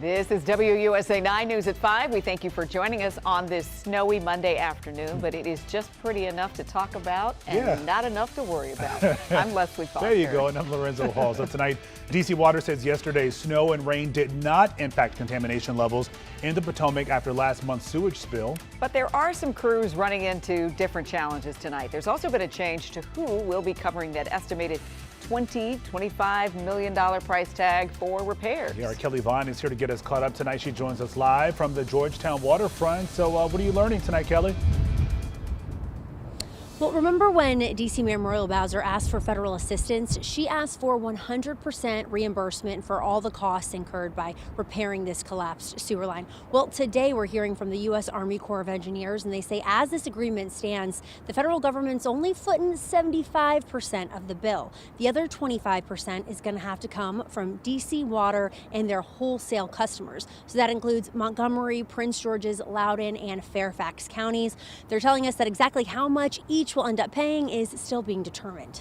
This is WUSA 9 News at 5. We thank you for joining us on this snowy Monday afternoon, but it is just pretty enough to talk about and not enough to worry about. I'm Leslie Foster. There you go, and I'm Lorenzo Hall. So tonight, D.C. Water says yesterday's snow and rain did not impact contamination levels in the Potomac after last month's sewage spill. But there are some crews running into different challenges tonight. There's also been a change to who will be covering that estimated $25 million price tag for repairs. Yeah, our Kelly Vaughn is here to get us caught up tonight. She joins us live from the Georgetown waterfront. So what are you learning tonight, Kelly? Well, remember when D.C. Mayor Muriel Bowser asked for federal assistance? She asked for 100% reimbursement for all the costs incurred by repairing this collapsed sewer line. Well, today we're hearing from the U.S. Army Corps of Engineers, and they say as this agreement stands, the federal government's only footing 75% of the bill. The other 25% is going to have to come from D.C. Water and their wholesale customers. So that includes Montgomery, Prince George's, Loudoun, and Fairfax counties. They're telling us that exactly how much each will end up paying is still being determined.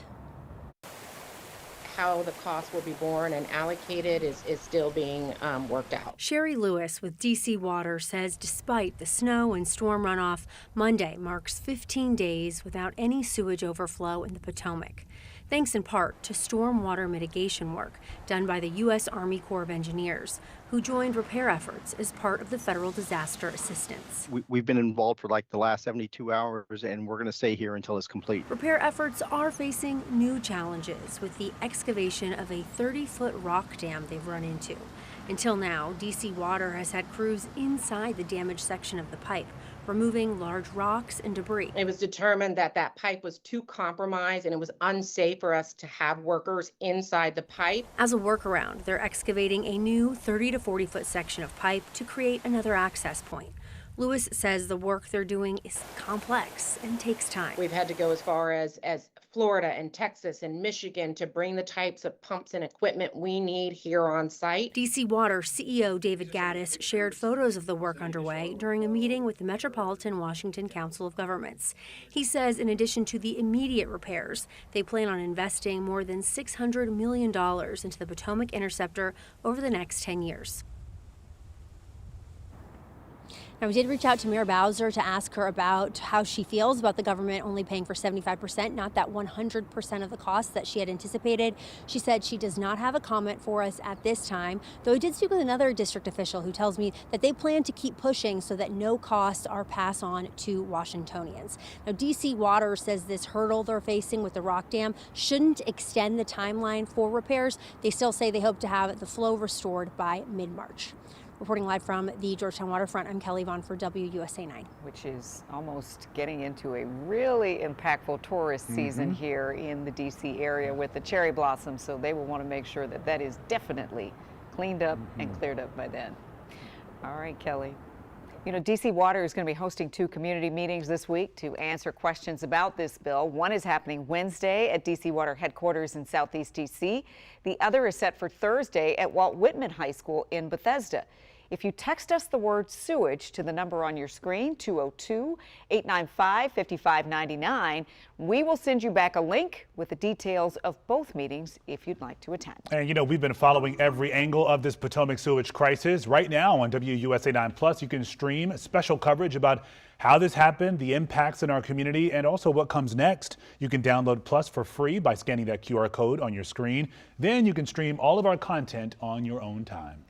How the cost will be borne and allocated is still being worked out. Sherry Lewis with D.C. Water says despite the snow and storm runoff, Monday marks 15 days without any sewage overflow in the Potomac, thanks in part to stormwater mitigation work done by the U.S. Army Corps of Engineers, who joined repair efforts as part of the federal disaster assistance. We've been involved for like the last 72 hours, and we're going to stay here until it's complete. Repair efforts are facing new challenges with the excavation of a 30-foot rock dam they've run into. Until now, D.C. Water has had crews inside the damaged section of the pipe, removing large rocks and debris. It was determined that that pipe was too compromised and it was unsafe for us to have workers inside the pipe. As a workaround, they're excavating a new 30 to 40-foot section of pipe to create another access point. Lewis says the work they're doing is complex and takes time. We've had to go as far as Florida and Texas and Michigan to bring the types of pumps and equipment we need here on site. D.C. Water CEO David Gaddis shared photos of the work underway during a meeting with the Metropolitan Washington Council of Governments. He says in addition to the immediate repairs, they plan on investing more than $600 million into the Potomac Interceptor over the next 10 years. Now, we did reach out to Mayor Bowser to ask her about how she feels about the government only paying for 75%, not that 100% of the cost that she had anticipated. She said she does not have a comment for us at this time, though I did speak with another district official who tells me that they plan to keep pushing so that no costs are passed on to Washingtonians. Now, D.C. Water says this hurdle they're facing with the rock dam shouldn't extend the timeline for repairs. They still say they hope to have the flow restored by mid-March. Reporting live from the Georgetown waterfront, I'm Kelly Vaughn for WUSA 9. Which is almost getting into a really impactful tourist season here in the D.C. area with the cherry blossoms, so they will want to make sure that that is definitely cleaned up and cleared up by then. All right, Kelly. You know, D.C. Water is going to be hosting 2 community meetings this week to answer questions about this bill. One is happening Wednesday at D.C. Water headquarters in Southeast D.C. The other is set for Thursday at Walt Whitman High School in Bethesda. If you text us the word sewage to the number on your screen, 202-895-5599, we will send you back a link with the details of both meetings if you'd like to attend. And you know, we've been following every angle of this Potomac sewage crisis. Right now on WUSA 9 Plus, you can stream special coverage about how this happened, the impacts in our community, and also what comes next. You can download Plus for free by scanning that QR code on your screen. Then you can stream all of our content on your own time.